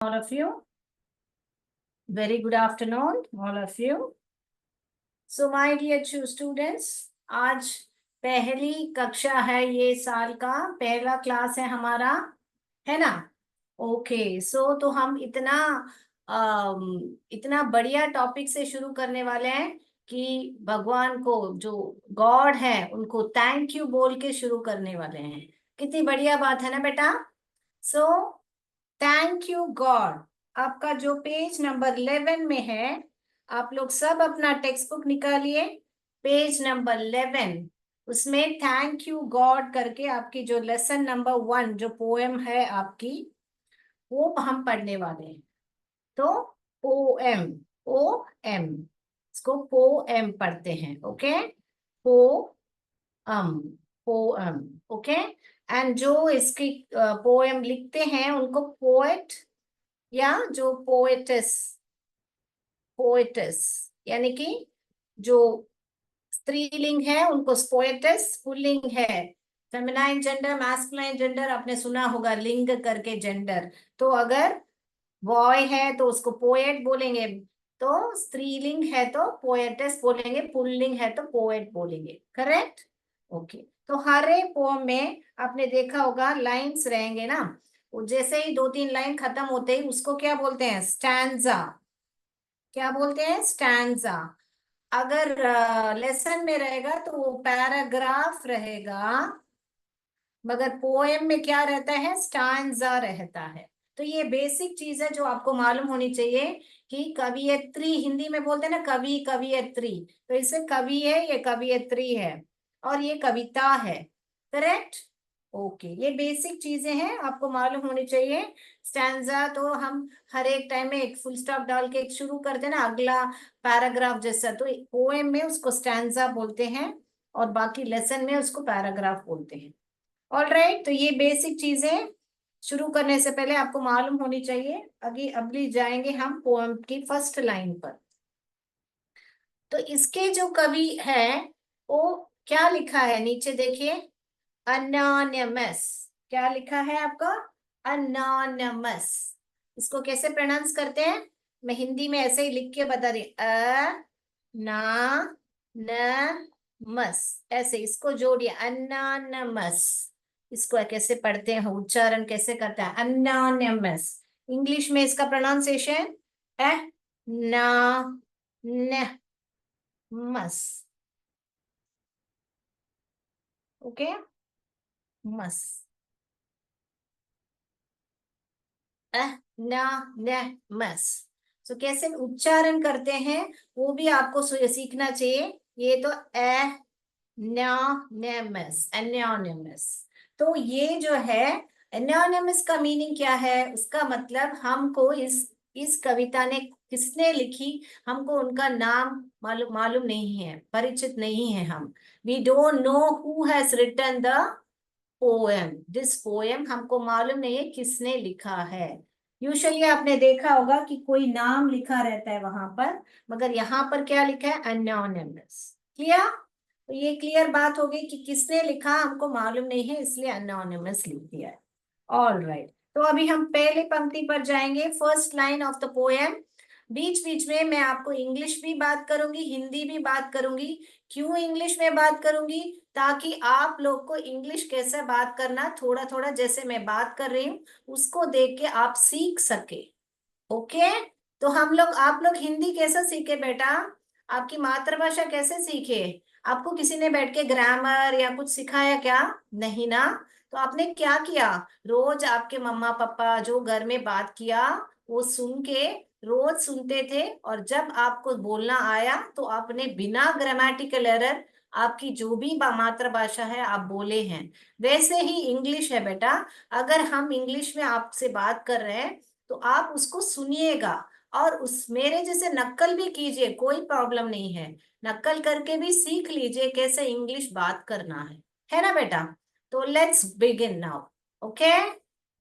All of you. Very good afternoon, all of you. So my dear students, आज पहली कक्षा है, ये साल का पहला क्लास है हमारा, है ना? ओके, सो तो हम इतना बढ़िया टॉपिक से शुरू करने वाले हैं कि भगवान को, जो गॉड है, उनको थैंक यू बोल के शुरू करने वाले हैं। कितनी बढ़िया बात है ना बेटा? So thank you God. आपका जो पेज नंबर 11 में है, आप लोग सब अपना टेक्स्ट बुक निकालिए। पेज नंबर 11, उसमें थैंक यू गॉड करके आपकी जो लेसन नंबर 1 जो पोएम है आपकी, वो हम पढ़ने वाले हैं। तो पोएम, पोएम, इसको पोएम पढ़ते हैं। Okay, poem, poem. Okay, and जो इसकी पोएम लिखते हैं उनको पोएट या जो पोएटिस, पोएटिस यानी कि जो स्त्रीलिंग है उनको पोएटिस, पुल्लिंग है फेमिनाइन जेंडर, मैस्कुलाइन जेंडर, आपने सुना होगा लिंग करके जेंडर। तो अगर बॉय है तो उसको पोएट बोलेंगे, तो स्त्रीलिंग है तो पोएटिस बोलेंगे, पुल्लिंग है तो पोएट बोलेंगे। करेक्ट? ओके, तो हर एक पोम में आपने देखा होगा लाइंस रहेंगे ना, जैसे ही 2-3 लाइन खत्म होते ही उसको क्या बोलते हैं? स्टैंजा। क्या बोलते हैं? स्टैंजा। अगर लेसन में रहेगा तो वो पैराग्राफ रहेगा, मगर पोएम में क्या रहता है? स्टैंजा रहता है। तो ये बेसिक चीज है जो आपको मालूम होनी चाहिए कि कवियत्री, हिंदी में बोलते हैं ना कवि, कवियत्री, तो इससे कवि है, ये कवियत्री है, और ये कविता है। करेक्ट? ओके, ये बेसिक चीजें हैं, आपको मालूम होनी चाहिए। स्टैंजा तो हम हर एक टाइम में एक फुल स्टॉप डाल के शुरू करते हैं ना, अगला पैराग्राफ जैसा, तो पोएम में उसको स्टैंजा बोलते हैं और बाकी लेसन में उसको पैराग्राफ बोलते हैं। ऑल राइट, तो ये बेसिक चीजें शुरू करने से पहले आपको मालूम होनी चाहिए। अगली जाएंगे हम पोएम की फर्स्ट लाइन पर। तो इसके जो कवि है वो क्या लिखा है नीचे देखिए, अनोनिमस। क्या लिखा है आपका? अनोनिमस। इसको कैसे प्रोनाउंस करते हैं? मैं हिंदी में ऐसे ही लिख के बता रही, अ ना न मस, ऐसे इसको जोड़िए, अनोनिमस। इसको कैसे पढ़ते हैं, उच्चारण कैसे करते हैं? अनोनिमस। इंग्लिश में इसका प्रोनाउंसिएशन है ना न मस। ओके, मस, ना न मस। तो कैसे उच्चारण करते हैं वो भी आपको सीखना चाहिए। ये तो एनोनिमस, एनोनिमस। तो ये जो है एनोनिमस का मीनिंग क्या है? उसका मतलब हमको इस कविता ने किसने लिखी, हमको उनका नाम मालूम मालूम नहीं है, परिचित नहीं है हम। We don't know who has written the poem, this poem, हमको मालूम नहीं है किसने लिखा है। यूजुअली आपने देखा होगा कि कोई नाम लिखा रहता है वहां पर, मगर यहाँ पर क्या लिखा है? अनोनिमस। क्लियर? तो ये क्लियर बात हो गई कि किसने लिखा हमको मालूम नहीं है, इसलिए अनोनिमस लिख दिया है। ऑल राइट, तो अभी हम पहले पंक्ति पर जाएंगे, first line of the poem. बीच बीच में मैं आपको इंग्लिश भी बात करूंगी, हिंदी भी बात करूंगी। क्यों इंग्लिश में बात करूंगी? ताकि आप लोग को इंग्लिश कैसे बात करना, थोड़ा थोड़ा जैसे मैं बात कर रही हूँ उसको देख के आप सीख सके। ओके, तो आप लोग हिंदी कैसे सीखे बेटा? आपकी मातृभाषा कैसे सीखे? आपको किसी ने बैठ के ग्रामर या कुछ सिखाया क्या? नहीं ना। तो आपने क्या किया? रोज आपके मम्मा पापा जो घर में बात किया वो सुन के रोज सुनते थे, और जब आपको बोलना आया तो आपने बिना ग्रामेटिकल एरर, आपकी जो भी मातृभाषा है आप बोले हैं। वैसे ही इंग्लिश है बेटा, अगर हम इंग्लिश में आपसे बात कर रहे हैं तो आप उसको सुनिएगा और उस मेरे जैसे नक्कल भी कीजिए, कोई प्रॉब्लम नहीं है। नक्कल करके भी सीख लीजिए कैसे इंग्लिश बात करना है ना बेटा? तो let's begin now. Okay,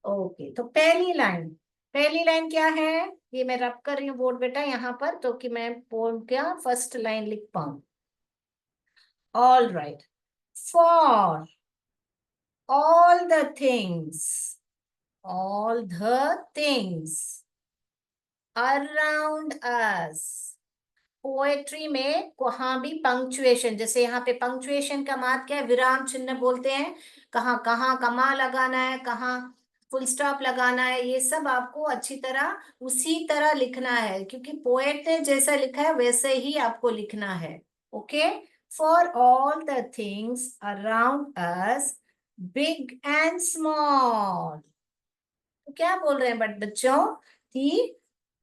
okay, तो पहली लाइन क्या है? ये मैं रब कर रही हूँ बोर्ड बेटा यहाँ पर, तो कि मैं पोम क्या फर्स्ट लाइन लिख पाऊं। All right, for all the things, all the things around us. Poetry में वहां भी पंक्चुएशन, जैसे यहाँ पे पंक्चुएशन का मतलब क्या है, विराम चिन्ह बोलते हैं, कहाँ कहाँ कमा लगाना है, कहाँ फुल स्टॉप लगाना है, ये सब आपको अच्छी तरह उसी तरह लिखना है, क्योंकि पोएट ने जैसा लिखा है वैसे ही आपको लिखना है। Okay. For all the things around us, big and small. तो क्या बोल रहे हैं बट बच्चों कि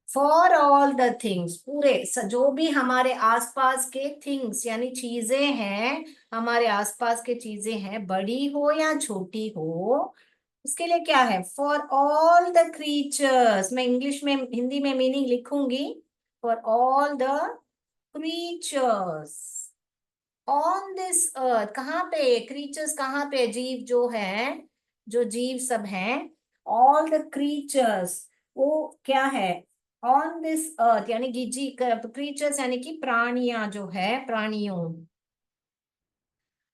फॉर ऑल द थिंग्स, पूरे जो भी हमारे आसपास के थिंग्स यानी चीजें हैं, हमारे आसपास के चीजें हैं, बड़ी हो या छोटी हो, उसके लिए क्या है, फॉर ऑल द क्रीचर्स। मैं इंग्लिश में हिंदी में मीनिंग लिखूंगी। For all the creatures on this earth, कहाँ पे क्रीचर्स, कहाँ पे जीव जो है, जो जीव सब हैं, ऑल द क्रीचर्स, वो क्या है, ऑन दिस अर्थ यानी कि जी क्रीचर्स यानी कि प्राणियां जो है, प्राणियों,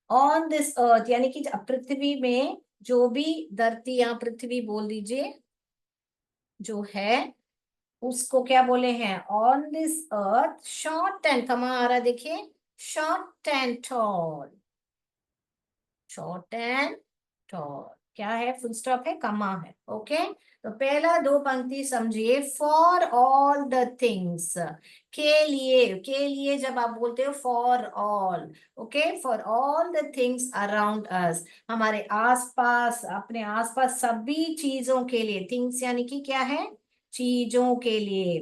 ऑन दिस अर्थ यानी कि पृथ्वी में जो भी धरती या पृथ्वी बोल दीजिए जो है, उसको क्या बोले हैं, on this earth short and, कमा आ रहा देखिए, short and tall, short and toll क्या है, फुल स्टॉप है, कमा है। ओके। तो पहला दो पंक्ति समझिए, फॉर ऑल द थिंग्स, के लिए जब आप बोलते हो for all, okay, for all the things around us, हमारे आसपास, अपने आसपास सभी चीजों के लिए, थिंग्स यानी कि क्या है, चीजों के लिए,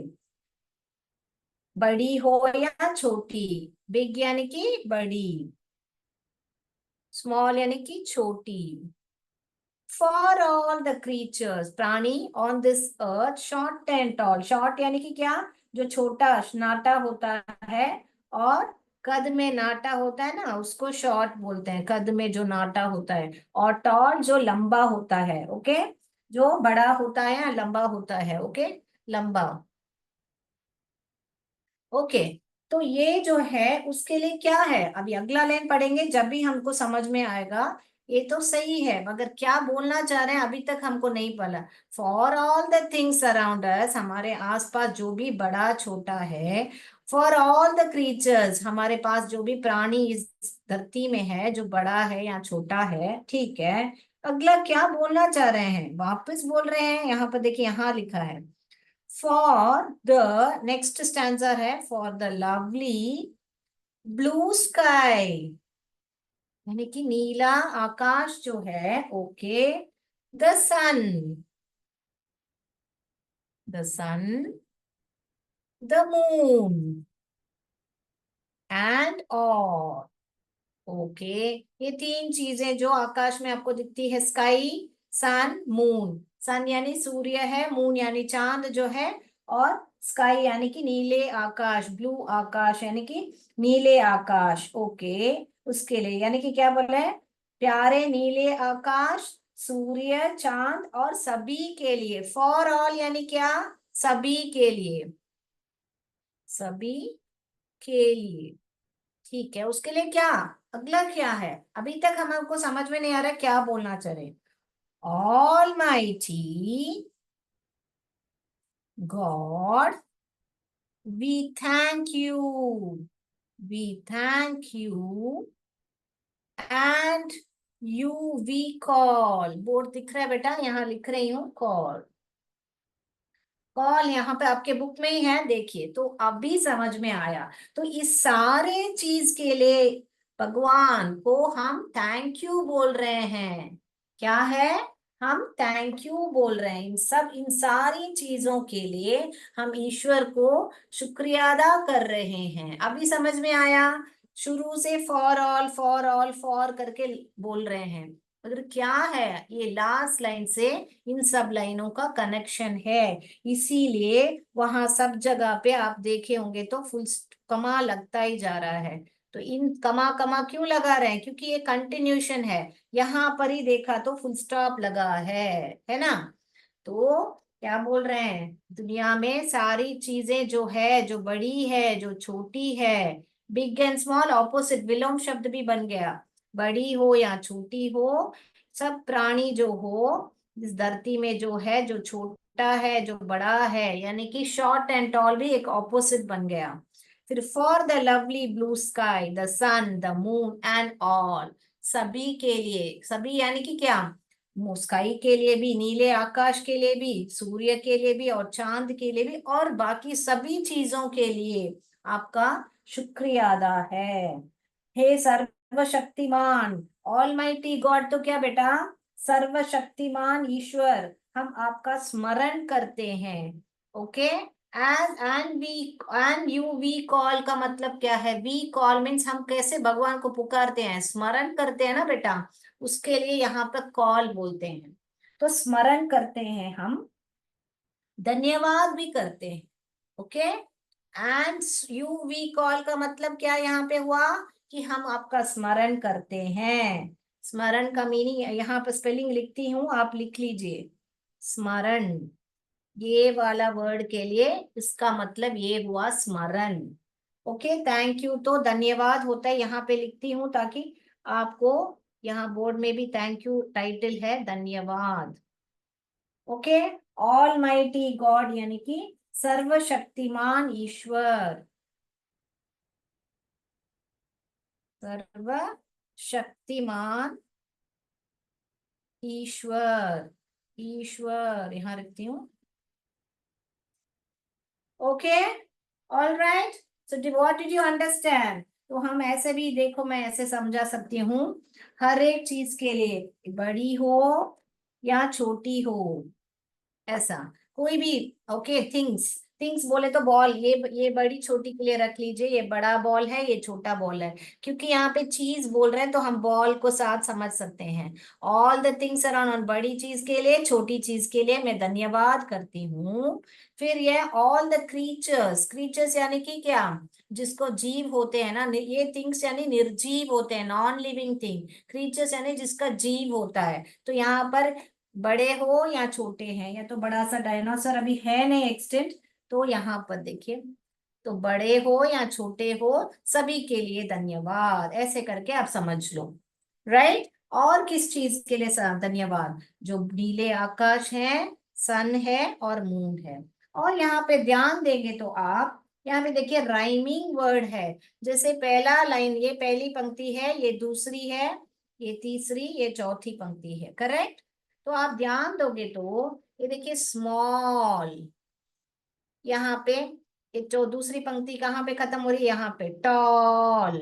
बड़ी हो या छोटी, बिग यानी कि बड़ी, स्मॉल यानी कि छोटी, फॉर ऑल द क्रीचर्स प्राणी on this earth, short and tall, short यानी कि क्या, जो छोटा नाटा होता है, और कद में नाटा होता है ना, उसको शॉर्ट बोलते हैं, कद में जो नाटा होता है, और टॉल जो लंबा होता है। ओके। जो बड़ा होता है या लंबा होता है। ओके। लंबा। ओके। तो ये जो है उसके लिए क्या है, अभी अगला लाइन पढ़ेंगे जब भी हमको समझ में आएगा। ये तो सही है, मगर क्या बोलना चाह रहे हैं अभी तक हमको नहीं पता। For all the things around us, हमारे आसपास जो भी बड़ा छोटा है, फॉर ऑल द क्रीचर्स, हमारे पास जो भी प्राणी इस धरती में है, जो बड़ा है या छोटा है, ठीक है। अगला क्या बोलना चाह रहे हैं, वापस बोल रहे हैं, यहाँ पर देखिए, यहाँ लिखा है, फॉर द, नेक्स्ट स्टैंजा है, for the lovely blue sky, यानी कि नीला आकाश जो है। Okay. The sun, the sun, the moon and all. Okay. ये तीन चीजें जो आकाश में आपको दिखती है, स्काई, सन, मून, सन यानी सूर्य है, मून यानी चांद जो है, और स्काई यानी कि नीले आकाश, ब्लू आकाश यानी कि नीले आकाश। ओके। उसके लिए यानी कि क्या बोला है, प्यारे नीले आकाश, सूर्य, चांद और सभी के लिए, फॉर ऑल यानी क्या, सभी के लिए, सभी के लिए, ठीक है। उसके लिए क्या, अगला क्या है, अभी तक हमको समझ में नहीं आ रहा क्या बोलना चाह रहे, almighty God we thank you, we thank you and you we call, board दिख रहा है बेटा, यहाँ लिख रही हूँ कॉल, कॉल यहाँ पे आपके बुक में ही है, देखिए, तो अभी समझ में आया। तो इस सारे चीज के लिए भगवान को हम थैंक यू बोल रहे हैं, क्या है, हम थैंक यू बोल रहे हैं, इन सब, इन सारी चीजों के लिए हम ईश्वर को शुक्रिया अदा कर रहे हैं। अभी समझ में आया, शुरू से फॉर ऑल फॉर करके बोल रहे हैं, मगर क्या है, ये लास्ट लाइन से इन सब लाइनों का कनेक्शन है, इसीलिए वहां सब जगह पे आप देखे होंगे तो फुल कमा लगता ही जा रहा है। तो इन कमा कमा क्यों लगा रहे हैं, क्योंकि ये कंटिन्यूशन है, यहाँ पर ही देखा तो फुल स्टॉप लगा है ना। तो क्या बोल रहे हैं, दुनिया में सारी चीजें जो है, जो बड़ी है, जो छोटी है, बिग एंड स्मॉल ऑपोजिट, विलोम शब्द भी बन गया, बड़ी हो या छोटी हो, सब प्राणी जो हो इस धरती में जो है, जो छोटा छोटा है, जो बड़ा है, यानी कि शॉर्ट एंड टॉल भी एक ऑपोजिट बन गया। फिर for the lovely blue sky, the sun, the moon and all, सभी के लिए, सभी यानी कि क्या, स्काई के लिए भी, नीले आकाश के लिए भी, सूर्य के लिए भी, और चांद के लिए भी, और बाकी सभी चीजों के लिए आपका शुक्रिया अदा है। हे सर्वशक्तिमान, ऑलमाइटी गॉड, तो क्या बेटा, सर्वशक्तिमान ईश्वर, हम आपका स्मरण करते हैं। Okay, as and we and you, we call का मतलब क्या है, वी कॉल मीन्स हम कैसे भगवान को पुकारते हैं, स्मरण करते हैं ना बेटा, उसके लिए यहाँ पर कॉल बोलते हैं। तो स्मरण करते हैं हम, धन्यवाद भी करते हैं। Okay, and you we call का मतलब क्या यहाँ पे हुआ, कि हम आपका स्मरण करते हैं। स्मरण का मीनिंग यहाँ पर स्पेलिंग लिखती हूँ, आप लिख लीजिए। स्मरण, ये वाला वर्ड के लिए इसका मतलब ये हुआ स्मरण। ओके, थैंक यू तो धन्यवाद होता है, यहाँ पे लिखती हूँ ताकि आपको यहाँ बोर्ड में भी थैंक यू टाइटल है, धन्यवाद। ओके, ऑल माइटी गॉड यानी कि सर्वशक्तिमान ईश्वर, सर्वशक्तिमान ईश्वर, ईश्वर यहाँ लिखती हूँ। Okay, all right, so what did you understand. तो हम ऐसे भी देखो, मैं ऐसे समझा सकती हूँ, हर एक चीज के लिए, बड़ी हो या छोटी हो, ऐसा कोई भी। ओके, थिंग्स, थिंग्स बोले तो बॉल, ये बड़ी छोटी के लिए रख लीजिए, ये बड़ा बॉल है, ये छोटा बॉल है, क्योंकि यहाँ पे चीज बोल रहे हैं तो हम बॉल को साथ समझ सकते हैं। ऑल द थिंग्स अराउंड, बड़ी चीज के लिए, छोटी चीज के लिए मैं धन्यवाद करती हूँ। फिर ये ऑल द क्रीचर्स, क्रीचर्स यानी कि क्या, जिसको जीव होते हैं ना, ये थिंग्स यानी निर्जीव होते हैं, नॉन लिविंग थिंग, क्रीचर्स यानी जिसका जीव होता है। तो यहाँ पर बड़े हो या छोटे हैं, या तो बड़ा सा डायनासोर अभी है नहीं एक्सटेंट, तो यहाँ पर देखिए, तो बड़े हो या छोटे हो, सभी के लिए धन्यवाद, ऐसे करके आप समझ लो। राइट, और किस चीज के लिए धन्यवाद, जो नीले आकाश है, सन है और मून है। और यहाँ पे ध्यान देंगे तो आप यहाँ पे देखिए राइमिंग वर्ड है, जैसे पहला लाइन, ये पहली पंक्ति है, ये दूसरी है, ये तीसरी, ये चौथी पंक्ति है, करेक्ट। तो आप ध्यान दोगे तो ये देखिए स्मॉल, यहाँ पे ये जो दूसरी पंक्ति कहाँ पे खत्म हो रही है, यहाँ पे टॉल,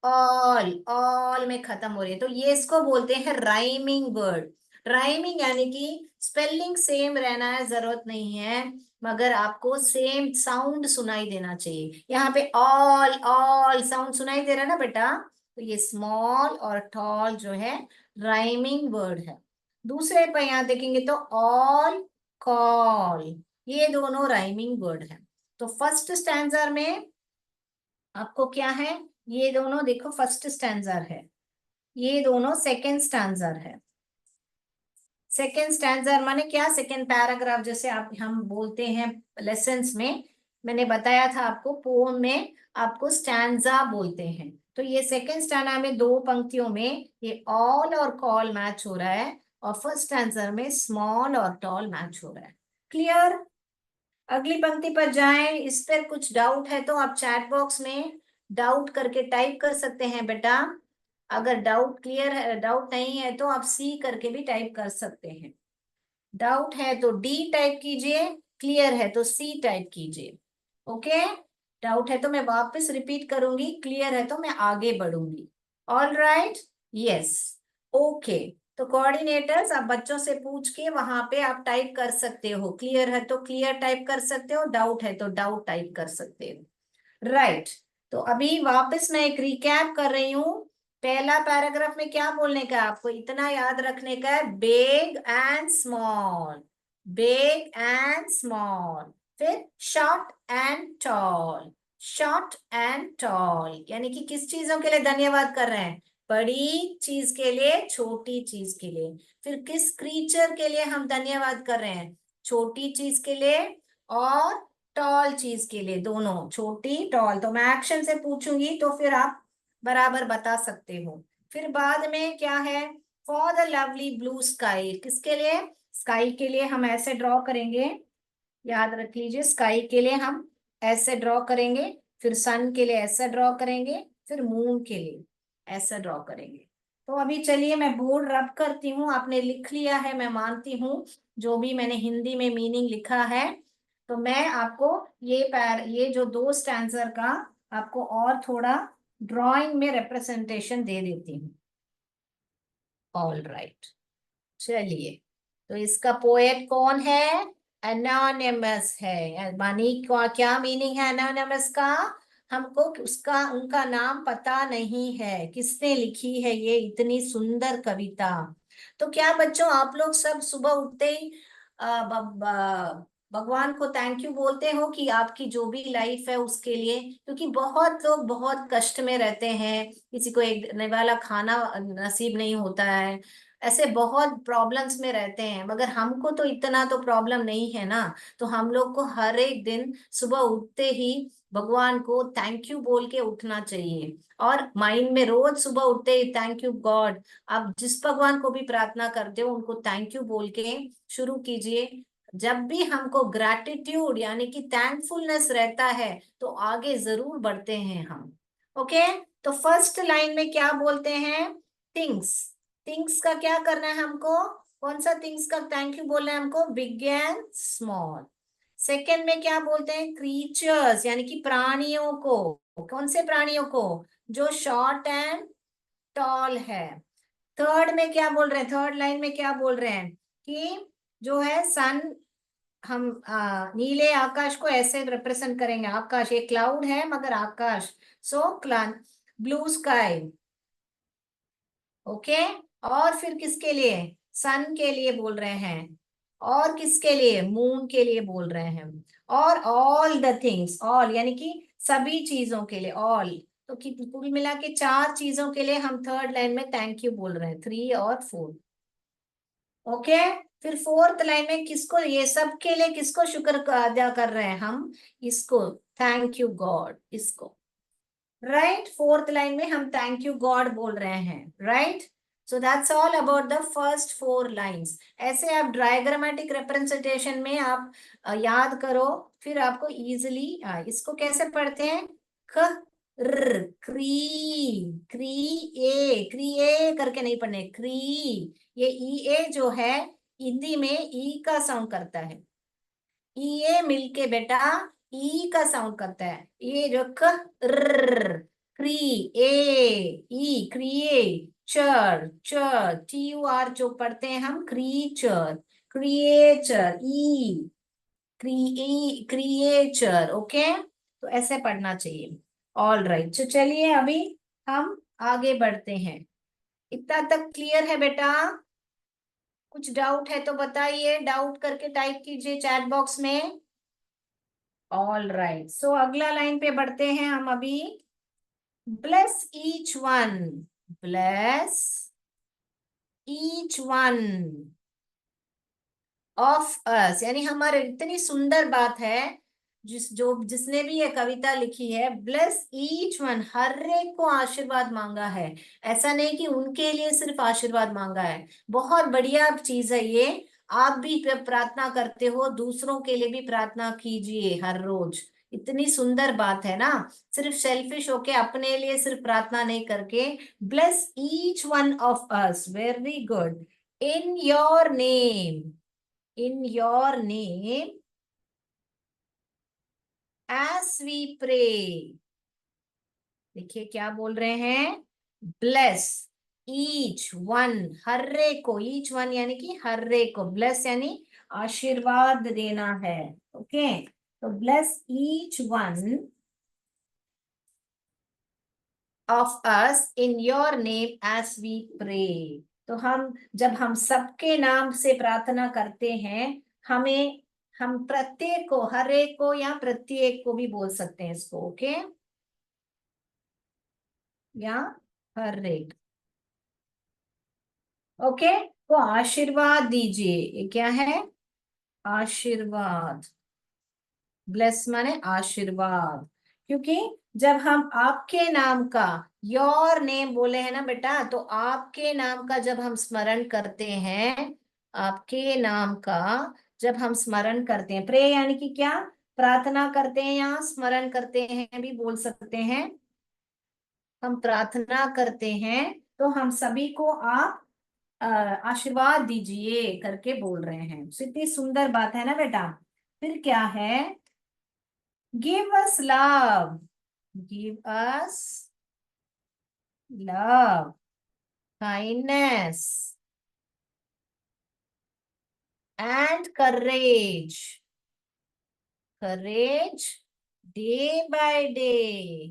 ऑल, ऑल में खत्म हो रही है, तो ये इसको बोलते हैं राइमिंग वर्ड। राइमिंग यानी कि स्पेलिंग सेम रहना है, जरूरत नहीं है, मगर आपको सेम साउंड सुनाई देना चाहिए। यहाँ पे ऑल, ऑल साउंड सुनाई दे रहा है ना बेटा, तो ये स्मॉल और टॉल जो है राइमिंग वर्ड है। दूसरे पर यहाँ देखेंगे तो ऑल, कॉल, ये दोनों राइमिंग वर्ड है। तो फर्स्ट स्टैंजर में आपको क्या है, ये दोनों देखो फर्स्ट स्टैंजर है, ये दोनों सेकेंड स्टैंजर है। सेकेंड स्टैंजर माने क्या, सेकेंड पैराग्राफ, जैसे आप हम बोलते हैं लेसन्स में, मैंने बताया था आपको, पोम में आपको स्टैंजा बोलते हैं। तो ये सेकेंड स्टैंडा में दो पंक्तियों में ये ऑल और कॉल मैच हो रहा है, और फर्स्ट स्टैंजर में स्मॉल और टॉल मैच हो रहा है। क्लियर। अगली पंक्ति पर जाएं, इस पर कुछ डाउट है तो आप चैट बॉक्स में डाउट करके टाइप कर सकते हैं बेटा। अगर डाउट क्लियर है, डाउट नहीं है तो आप सी करके भी टाइप कर सकते हैं। डाउट है तो डी टाइप कीजिए, क्लियर है तो सी टाइप कीजिए। ओके, डाउट है तो मैं वापस रिपीट करूंगी, क्लियर है तो मैं आगे बढ़ूंगी। All right, yes, okay. तो कोऑर्डिनेटर्स, आप बच्चों से पूछ के वहां पे आप टाइप कर सकते हो, क्लियर है तो क्लियर टाइप कर सकते हो, डाउट है तो डाउट टाइप कर सकते हो। राइट, तो अभी वापस मैं एक रिकैप कर रही हूँ। पहला पैराग्राफ में क्या बोलने का है, आपको इतना याद रखने का है, big and small, big and small. फिर short and tall, short and tall, यानी कि किस चीजों के लिए धन्यवाद कर रहे हैं, बड़ी चीज के लिए, छोटी चीज के लिए। फिर किस क्रीचर के लिए हम धन्यवाद कर रहे हैं, छोटी चीज के लिए और टॉल चीज के लिए, दोनों, छोटी टॉल। तो मैं एक्शन से पूछूंगी तो फिर आप बराबर बता सकते हो। फिर बाद में क्या है, for the lovely blue sky, किसके लिए, स्काई के लिए हम ऐसे ड्रॉ करेंगे, याद रख लीजिए, स्काई के लिए हम ऐसे ड्रॉ करेंगे, फिर सन के लिए ऐसा ड्रॉ करेंगे, फिर मून के लिए ऐसा ड्रॉ करेंगे। तो अभी चलिए मैं बोर्ड रब करती हूँ, आपने लिख लिया है मैं मानती हूँ, जो भी मैंने हिंदी में मीनिंग लिखा है। तो मैं आपको ये जो दो स्टैंसर का आपको और थोड़ा ड्राइंग में रिप्रेजेंटेशन दे देती हूँ। ऑल राइट, चलिए। तो इसका पोएट कौन है? एनोनिमस है। मानी क्या मीनिंग है एनोनिमस का? हमको उसका उनका नाम पता नहीं है, किसने लिखी है ये इतनी सुंदर कविता। तो क्या बच्चों आप लोग सब सुबह उठते ही भगवान को थैंक यू बोलते हो कि आपकी जो भी लाइफ है उसके लिए? क्योंकि बहुत लोग बहुत कष्ट में रहते हैं, किसी को एक निवाला खाना नसीब नहीं होता है, ऐसे बहुत प्रॉब्लम्स में रहते हैं, मगर हमको तो इतना तो प्रॉब्लम नहीं है ना। तो हम लोग को हर एक दिन सुबह उठते ही भगवान को थैंक यू बोल के उठना चाहिए, और माइंड में रोज सुबह उठते ही थैंक यू गॉड। आप जिस भगवान को भी प्रार्थना करते हो उनको थैंक यू बोल के शुरू कीजिए। जब भी हमको ग्रैटिट्यूड यानी कि थैंकफुलनेस रहता है तो आगे जरूर बढ़ते हैं हम। ओके, तो फर्स्ट लाइन में क्या बोलते हैं? थिंग्स। थिंग्स का क्या करना है हमको? कौन सा थिंग्स का थैंक यू बोलना है हमको? Big and small. सेकेंड में क्या बोलते हैं? क्रीचर्स यानी कि प्राणियों को। कौन से प्राणियों को? जो शॉर्ट एंड टॉल है। थर्ड में क्या बोल रहे हैं? थर्ड लाइन में क्या बोल रहे हैं कि जो है सन, हम नीले आकाश को ऐसे रिप्रेजेंट करेंगे, आकाश, ये क्लाउड है मगर आकाश, सो क्लान, ब्लू स्काई। ओके, और फिर किसके लिए? सन के लिए बोल रहे हैं, और किसके लिए? मून के लिए बोल रहे हैं, और ऑल द थिंग्स, ऑल यानी कि सभी चीजों के लिए, ऑल। तो कि कुल मिला के चार चीजों के लिए हम थर्ड लाइन में थैंक यू बोल रहे हैं, थ्री और फोर। ओके, फिर फोर्थ लाइन में किसको, ये सब के लिए किसको शुक्र अदा कर रहे हैं हम? इसको, थैंक यू गॉड, इसको। राइट, फोर्थ लाइन में हम थैंक यू गॉड बोल रहे हैं। Right, so that's all about the first four lines. ऐसे आप डायग्रामेटिक रिप्रेजेंटेशन में आप याद करो, फिर आपको इजिली। इसको कैसे पढ़ते हैं? ख र क्री, क्री ए, क्री ए करके नहीं पढ़ने, क्री। ये ई ए जो है हिंदी में ई का साउंड करता है, ई ए मिलके बेटा ई का साउंड करता है। ये जो क र क्री ए, ई क्रिए, चर चर टी यू आर जो पढ़ते हैं हम, क्रीचर, क्रिएचर, ई क्रिएचर। ओके, तो ऐसे पढ़ना चाहिए। ऑल राइट, तो चलिए अभी हम आगे बढ़ते हैं। इतना तक क्लियर है बेटा? कुछ डाउट है तो बताइए, डाउट करके टाइप कीजिए चैट बॉक्स में। ऑल राइट, सो अगला लाइन पे बढ़ते हैं हम अभी। Bless each one, bless each one of अस, यानी हमारे, इतनी सुंदर बात है, जिसने भी ये कविता लिखी है, ब्लेस ईच वन, हर एक को आशीर्वाद मांगा है। ऐसा नहीं कि उनके लिए सिर्फ आशीर्वाद मांगा है, बहुत बढ़िया चीज है ये। आप भी प्रार्थना करते हो, दूसरों के लिए भी प्रार्थना कीजिए हर रोज। इतनी सुंदर बात है ना, सिर्फ सेल्फिश होके अपने लिए सिर्फ प्रार्थना नहीं करके, bless each one of us, very good, in your name, in your name as we pray। देखिए क्या बोल रहे हैं? ब्लेस ईच वन, हर्रे को, ईच वन यानी कि हर्रे को, ब्लेस यानी आशीर्वाद देना है। ओके, तो bless each one of us in your name as we pray. तो हम, जब हम सबके नाम से प्रार्थना करते हैं, हमें, हम प्रत्येक को, हर एक को या प्रत्येक को भी बोल सकते हैं इसको। ओके, या हर एक। ओके, तो आशीर्वाद दीजिए, ये क्या है? आशीर्वाद। ब्लेस माने आशीर्वाद, क्योंकि जब हम आपके नाम का, योर नेम बोले हैं ना बेटा, तो आपके नाम का जब हम स्मरण करते हैं आपके नाम का जब हम स्मरण करते हैं, प्रे यानी कि क्या, प्रार्थना करते हैं या स्मरण करते हैं भी बोल सकते हैं। हम प्रार्थना करते हैं तो हम सभी को आप आशीर्वाद दीजिए करके बोल रहे हैं। तो इतनी सुंदर बात है ना बेटा। फिर क्या है, give us love, give us love, kindness and courage, courage day by day.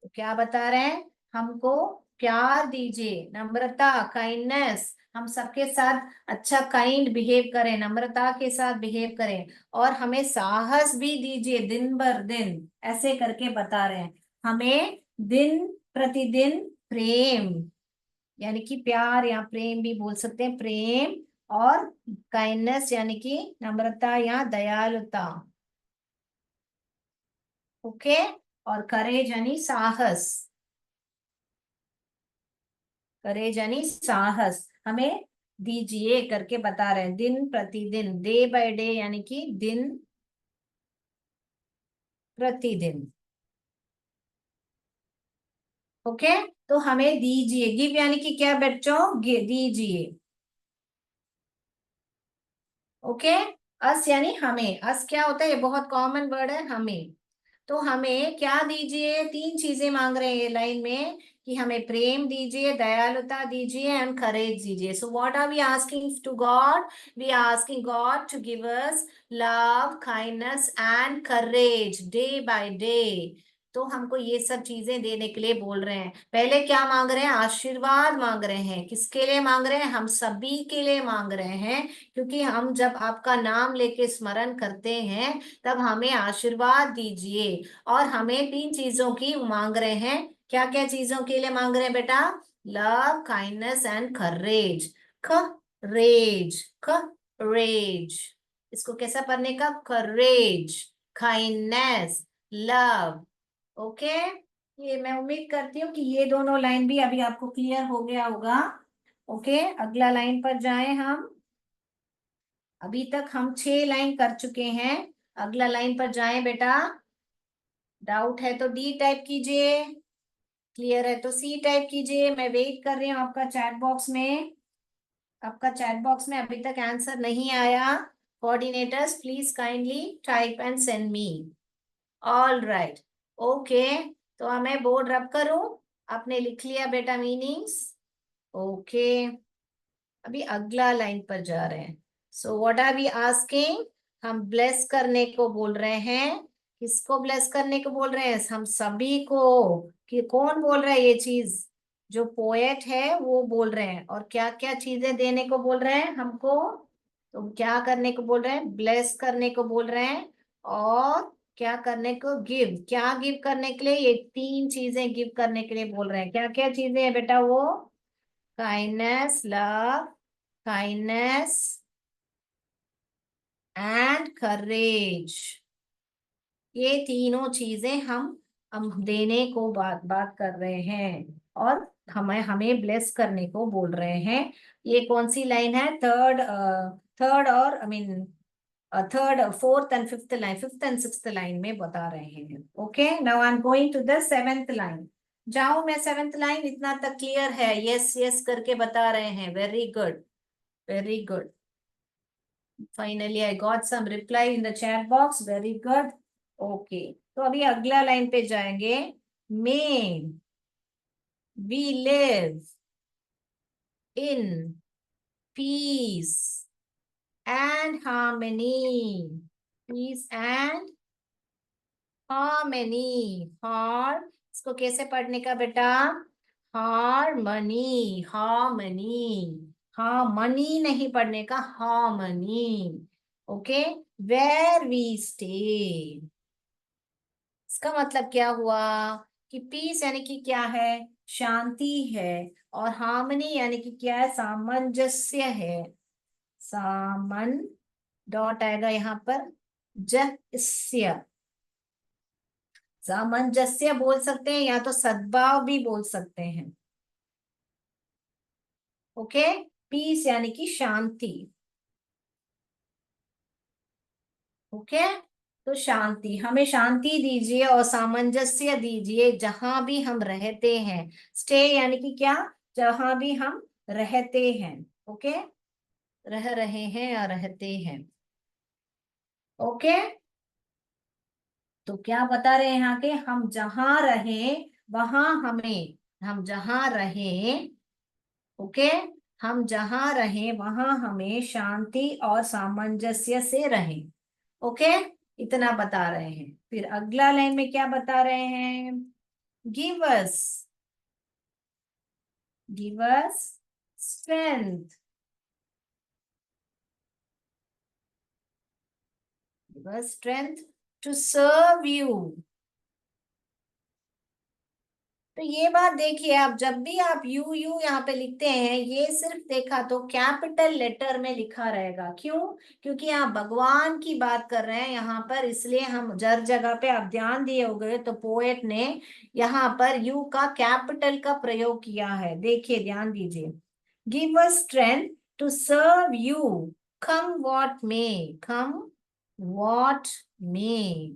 तो क्या बता रहे हैं, हमको प्यार दीजिए, नम्रता, काइंडनेस, हम सबके साथ अच्छा काइंड बिहेव करें, नम्रता के साथ बिहेव करें, और हमें साहस भी दीजिए दिन भर दिन, ऐसे करके बता रहे हैं। हमें दिन प्रतिदिन प्रेम यानी कि प्यार या प्रेम भी बोल सकते हैं, प्रेम, और काइंडनेस यानी कि नम्रता या दयालुता, ओके, और करेज यानी साहस, करेज यानी साहस हमें दीजिए करके बता रहे हैं, दिन प्रतिदिन, डे बाय डे यानी कि दिन प्रतिदिन। ओके, तो हमें दीजिए, गिव यानी कि क्या बच्चों, दीजिए। ओके, अस यानी हमें, अस क्या होता है, ये बहुत कॉमन वर्ड है, हमें। तो हमें क्या दीजिए, तीन चीजें मांग रहे हैं ये लाइन में, कि हमें प्रेम दीजिए, दयालुता दीजिए एंड करेज दीजिए। So what are we asking to God, we are asking God to give us love, kindness and courage day by day. तो हमको ये सब चीजें देने के लिए बोल रहे हैं। पहले क्या मांग रहे हैं, आशीर्वाद मांग रहे हैं। किसके लिए मांग रहे हैं, हम सभी के लिए मांग रहे हैं, क्योंकि हम जब आपका नाम लेके स्मरण करते हैं तब हमें आशीर्वाद दीजिए। और हमें तीन चीजों की मांग रहे हैं, क्या क्या चीजों के लिए मांग रहे हैं बेटा, लव, काइंडनेस एंड करेज। करेज, करेज, इसको कैसा पढ़ने का, करेज, काइंडनेस, लव। ओके, ये मैं उम्मीद करती हूँ कि ये दोनों लाइन भी अभी आपको क्लियर हो गया होगा। ओके, अगला लाइन पर जाएं हम। अभी तक हम 6 लाइन कर चुके हैं, अगला लाइन पर जाएं बेटा। डाउट है तो डी टाइप कीजिए, क्लियर है तो सी टाइप कीजिए। मैं वेट कर रही हूँ आपका चैट बॉक्स में। आपका चैट बॉक्स में अभी तक आंसर नहीं आया, coordinators please kindly type and send me. All right, okay, तो मैं बोर्ड रब करूं, आपने लिख लिया बेटा मीनिंग्स। ओके, अभी अगला लाइन पर जा रहे हैं। So what are we asking, हम ब्लेस करने को बोल रहे हैं। किसको ब्लेस करने को बोल रहे हैं, हम सभी को। कि कौन बोल रहा है ये चीज, जो पोएट है वो बोल रहे हैं। और क्या क्या चीजें देने को बोल रहे हैं हमको, तो क्या करने को बोल रहे हैं, ब्लेस करने को बोल रहे हैं। और क्या करने को, गिव, क्या गिव करने के लिए, ये तीन चीजें गिव करने के लिए बोल रहे हैं। क्या क्या चीजें हैं बेटा वो, काइंडनेस, लव, काइंडनेस एंड करेज, ये तीनों चीजें हम देने को बात बात कर रहे हैं, और हमें हमें ब्लेस करने को बोल रहे हैं। ये कौन सी लाइन है, थर्ड, थर्ड और I mean third, fourth and fifth line, fifth and sixth line में बता रहे हैं। Okay, now I am going to the seventh line. जाओ, मैं सेवेंथ लाइन, इतना तक क्लियर है, यस यस करके बता रहे हैं, very good, very good. Finally I got some reply in the chat box, very good. Okay, तो अभी अगला लाइन पे जाएंगे। May we live in peace and harmony, peace and harmony, हार, इसको कैसे पढ़ने का बेटा, हारमनी, हार्मनी, हाँ मनी नहीं पढ़ने का, harmony. Okay, where we stay, इसका मतलब क्या हुआ, कि पीस यानी कि क्या है, शांति है, और हार्मनी यानी कि क्या है, सामंजस्य है। सामन, डॉट आएगा यहाँ पर, जस्य, सामंजस्य बोल सकते हैं, या तो सद्भाव भी बोल सकते हैं। ओके, पीस यानी कि शांति। ओके, तो शांति, हमें शांति दीजिए और सामंजस्य दीजिए जहां भी हम रहते हैं। स्टे यानी कि क्या, जहां भी हम रहते हैं। ओके, रह रहे हैं या रहते हैं। ओके, तो क्या बता रहे हैं यहाँ के, हम जहां रहें वहां हमें, हम जहां रहें, ओके, हम जहां रहें वहां हमें शांति और सामंजस्य से रहें। ओके, इतना बता रहे हैं। फिर अगला लाइन में क्या बता रहे हैं, give us, give us strength, give us strength to serve you. तो ये बात देखिए, आप जब भी आप यू यू यहाँ पे लिखते हैं, ये सिर्फ देखा तो कैपिटल लेटर में लिखा रहेगा। क्यों? क्योंकि आप भगवान की बात कर रहे हैं यहाँ पर, इसलिए हम जर जगह पे आप ध्यान दिए होंगे तो पोएट ने यहाँ पर यू का कैपिटल का प्रयोग किया है। देखिए, ध्यान दीजिए, give us strength to serve you, come what may, come what may.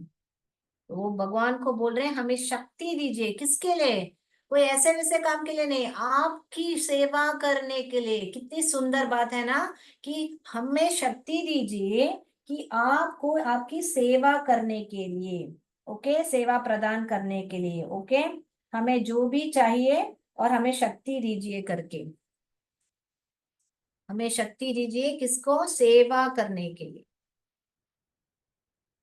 वो भगवान को बोल रहे हैं हमें शक्ति दीजिए, किसके लिए? कोई ऐसे वैसे काम के लिए नहीं, आपकी सेवा करने के लिए। कितनी सुंदर बात है ना, कि हमें शक्ति दीजिए कि आपको आपकी सेवा करने के लिए, ओके, सेवा प्रदान करने के लिए। ओके, हमें जो भी चाहिए और हमें शक्ति दीजिए करके, हमें शक्ति दीजिए किसको? सेवा करने के लिए,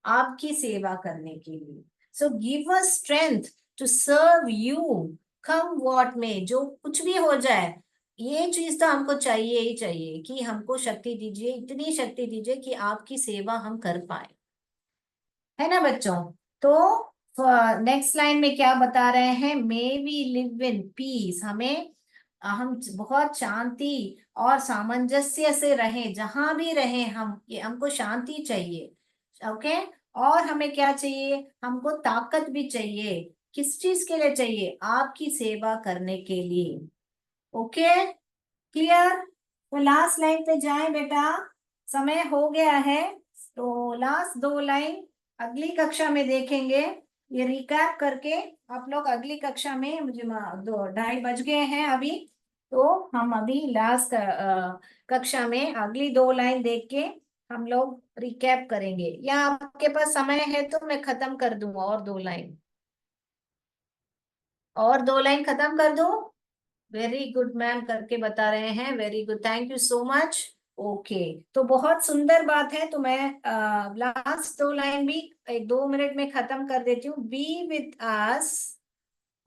आपकी सेवा करने के लिए। So give us strength to serve you, come what may, जो कुछ भी हो जाए। ये चीज तो हमको चाहिए ही चाहिए कि हमको शक्ति दीजिए, इतनी शक्ति दीजिए कि आपकी सेवा हम कर पाए। है ना बच्चों? तो नेक्स्ट लाइन में क्या बता रहे हैं, may we live in peace, हमें हम बहुत शांति और सामंजस्य से रहें, जहां भी रहें हम, ये हमको शांति चाहिए। ओके, और हमें क्या चाहिए, हमको ताकत भी चाहिए। किस चीज के लिए चाहिए? आपकी सेवा करने के लिए। Okay, clear? तो लास्ट लाइन पे जाएं बेटा, समय हो गया है। तो लास्ट दो लाइन अगली कक्षा में देखेंगे। ये रिकैप करके आप लोग अगली कक्षा में, मुझे दो ढाई बज गए हैं अभी, तो हम अभी लास्ट कक्षा में अगली दो लाइन देख के हम लोग रिकैप करेंगे। या आपके पास समय है तो मैं खत्म कर दूं और दो लाइन, और दो लाइन खत्म कर दूं? वेरी गुड मैम करके बता रहे हैं, very good, thank you so much. Okay, तो बहुत सुंदर बात है। तो मैं लास्ट दो लाइन भी एक दो मिनट में खत्म कर देती हूँ। Be with us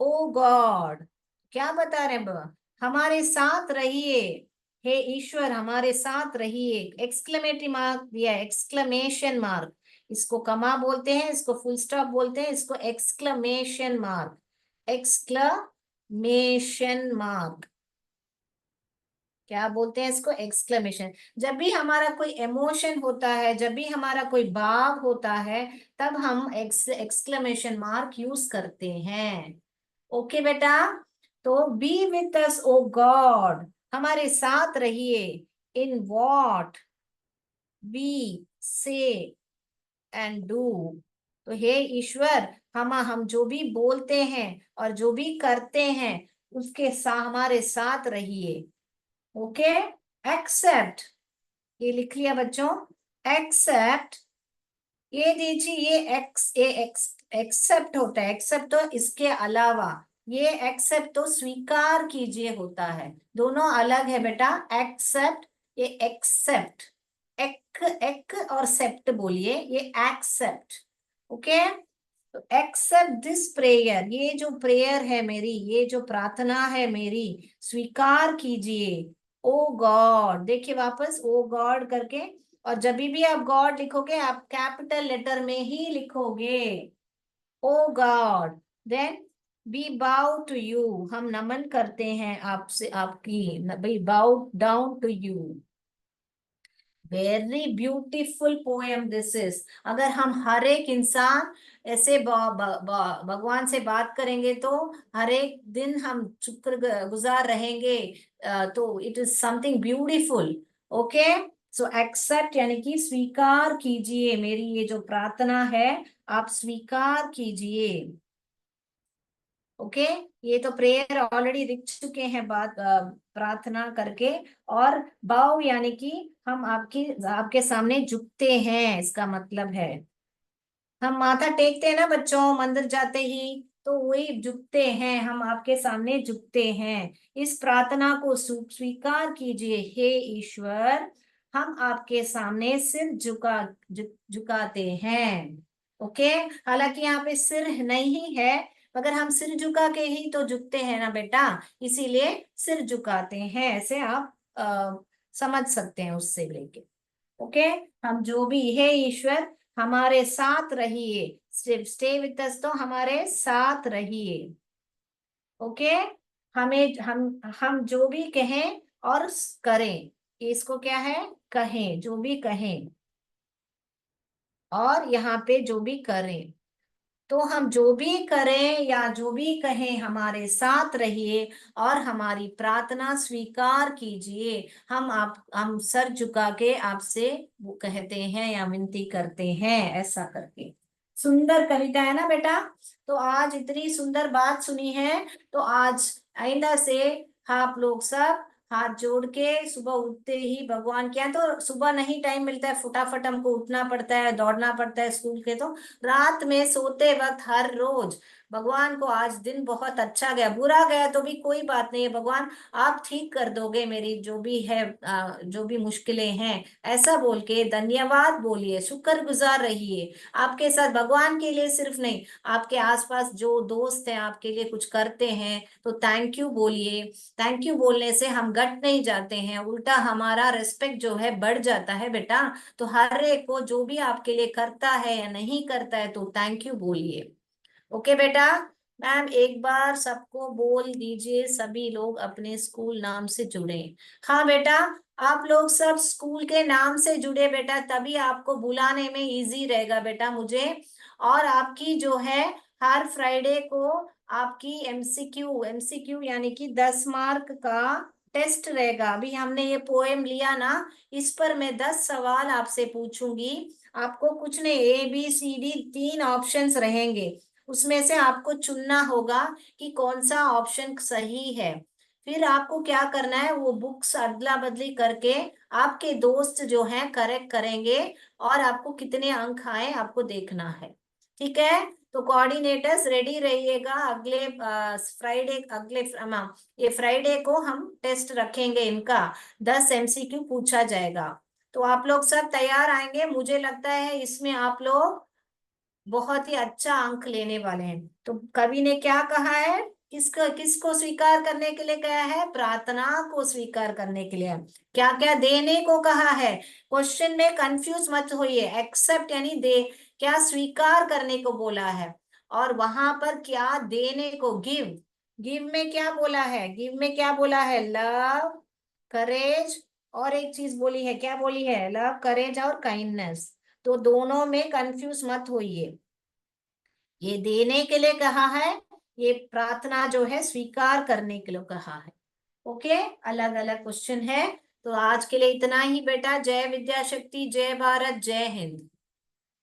O God, क्या बता रहे हैं बाबा? हमारे साथ रहिए, हे ईश्वर हमारे साथ रहिए। एक्सक्लेमेटरी मार्क दिया है, एक्सक्लेमेशन मार्क, इसको कमा बोलते हैं, इसको फुल स्टॉप बोलते हैं, इसको एक्सक्लेमेशन मार्क, एक्सक्लेमेशन मार्क, क्या बोलते हैं इसको? एक्सक्लेमेशन। जब भी हमारा कोई इमोशन होता है, जब भी हमारा कोई भाव होता है, तब हम एक्सक्लेमेशन मार्क यूज करते हैं। ओके बेटा, तो be with us O God, हमारे साथ रहिए, in what we say and do. तो हे ईश्वर, हम जो भी बोलते हैं और जो भी करते हैं, उसके हमारे साथ रहिए। ओके, एक्सेप्ट, ये लिख लिया बच्चों, एक्सेप्ट, ये दीजिए, ये एक्सेप्ट होता है, एक्सेप्ट तो इसके अलावा, ये एक्सेप्ट तो स्वीकार कीजिए होता है, दोनों अलग है बेटा। एक्सेप्ट, ये एक्सेप्ट, एक एक और सेप्ट बोलिए, ये एक्सेप्ट। ओके, तो एक्सेप्ट दिस प्रेयर, ये जो प्रेयर है मेरी, ये जो प्रार्थना है मेरी, स्वीकार कीजिए। ओ गॉड, देखिए वापस ओ गॉड करके, और जब भी आप गॉड लिखोगे आप कैपिटल लेटर में ही लिखोगे, O God. Then be bow to you, हम नमन करते हैं आपसे, आपकी, be bow down to you. Very beautiful poem this is. अगर हम हर एक इंसान ऐसे भगवान से बात करेंगे तो हर एक दिन हम शुक्र गुजार रहेंगे। तो it is something beautiful. Okay, so accept यानी कि स्वीकार कीजिए मेरी ये जो प्रार्थना है, आप स्वीकार कीजिए। ओके, ये तो प्रेयर ऑलरेडी लिख चुके हैं बात, प्रार्थना करके। और बाव यानी कि हम आपके सामने झुकते हैं, इसका मतलब है हम माथा टेकते हैं ना बच्चों, मंदिर जाते ही, तो वही झुकते हैं, हम आपके सामने झुकते हैं। इस प्रार्थना को स्वीकार कीजिए हे ईश्वर, हम आपके सामने सिर झुकाते हैं। ओके, हालांकि यहाँ पे सिर नहीं है, मगर हम सिर झुका के ही तो झुकते हैं ना बेटा, इसीलिए सिर झुकाते हैं, ऐसे आप समझ सकते हैं उससे लेके। ओके, हम जो भी है ईश्वर, हमारे साथ रहिए, सिर्फ स्टे विद अस, तो हमारे साथ रहिए। ओके, हमें हम जो भी कहें और करें, इसको क्या है, कहें, जो भी कहें और यहाँ पे जो भी करें, तो हम जो भी करें या जो भी कहें हमारे साथ रहिए और हमारी प्रार्थना स्वीकार कीजिए। हम सर झुका के आपसे वो कहते हैं या विनती करते हैं, ऐसा करके। सुंदर कविता है ना बेटा। तो आज इतनी सुंदर बात सुनी है, तो आज आइंदा से आप लोग सब हाथ जोड़ के सुबह उठते ही भगवान के यहाँ, तो सुबह नहीं टाइम मिलता है, फटाफट हमको उठना पड़ता है, दौड़ना पड़ता है स्कूल के, तो रात में सोते वक्त हर रोज भगवान को, आज दिन बहुत अच्छा गया, बुरा गया तो भी कोई बात नहीं है भगवान, आप ठीक कर दोगे मेरी जो भी है, जो भी मुश्किलें हैं, ऐसा बोल के धन्यवाद बोलिए, शुक्रगुजार रहिए। आपके साथ भगवान के लिए सिर्फ नहीं, आपके आसपास जो दोस्त हैं आपके लिए कुछ करते हैं, तो थैंक यू बोलिए। थैंक यू बोलने से हम घट नहीं जाते हैं, उल्टा हमारा रिस्पेक्ट जो है बढ़ जाता है बेटा। तो हर एक को जो भी आपके लिए करता है या नहीं करता है, तो थैंक यू बोलिए। ओके बेटा। मैम एक बार सबको बोल दीजिए, सभी लोग अपने स्कूल नाम से जुड़े। हाँ बेटा, आप लोग सब स्कूल के नाम से जुड़े बेटा, तभी आपको बुलाने में इजी रहेगा बेटा मुझे। और आपकी जो है हर फ्राइडे को आपकी एमसीक्यू, एमसीक्यू यानी कि 10 मार्क का टेस्ट रहेगा। अभी हमने ये पोएम लिया ना, इस पर मैं 10 सवाल आपसे पूछूंगी। आपको कुछ नहीं, ABCD 3 ऑप्शंस रहेंगे, उसमें से आपको चुनना होगा कि कौन सा ऑप्शन सही है। फिर आपको क्या करना है, वो बुक्स अदला बदली करके आपके दोस्त जो हैं करेक्ट करेंगे, और आपको कितने अंक आए आपको देखना है। ठीक है, तो कोऑर्डिनेटर्स रेडी रहिएगा, अगले फ्राइडे, ये फ्राइडे को हम टेस्ट रखेंगे, इनका 10 MCQ पूछा जाएगा। तो आप लोग सब तैयार आएंगे, मुझे लगता है इसमें आप लोग बहुत ही अच्छा अंक लेने वाले हैं। तो कवि ने क्या कहा है, किसको किसको स्वीकार करने के लिए कहा है, प्रार्थना को स्वीकार करने के लिए। क्या क्या देने को कहा है, क्वेश्चन में कंफ्यूज मत होइए, एक्सेप्ट यानी दे, क्या स्वीकार करने को बोला है, और वहां पर क्या देने को, गिव, गिव में क्या बोला है, गिव में क्या बोला है, लव, करेज, और एक चीज बोली है, क्या बोली है, लव, करेज और काइंडनेस। तो दोनों में कंफ्यूज मत होइए, ये देने के लिए कहा है, ये प्रार्थना जो है स्वीकार करने के लिए कहा है। ओके, अलग अलग क्वेश्चन है। तो आज के लिए इतना ही बेटा। जय विद्या शक्ति, जय भारत, जय हिंद।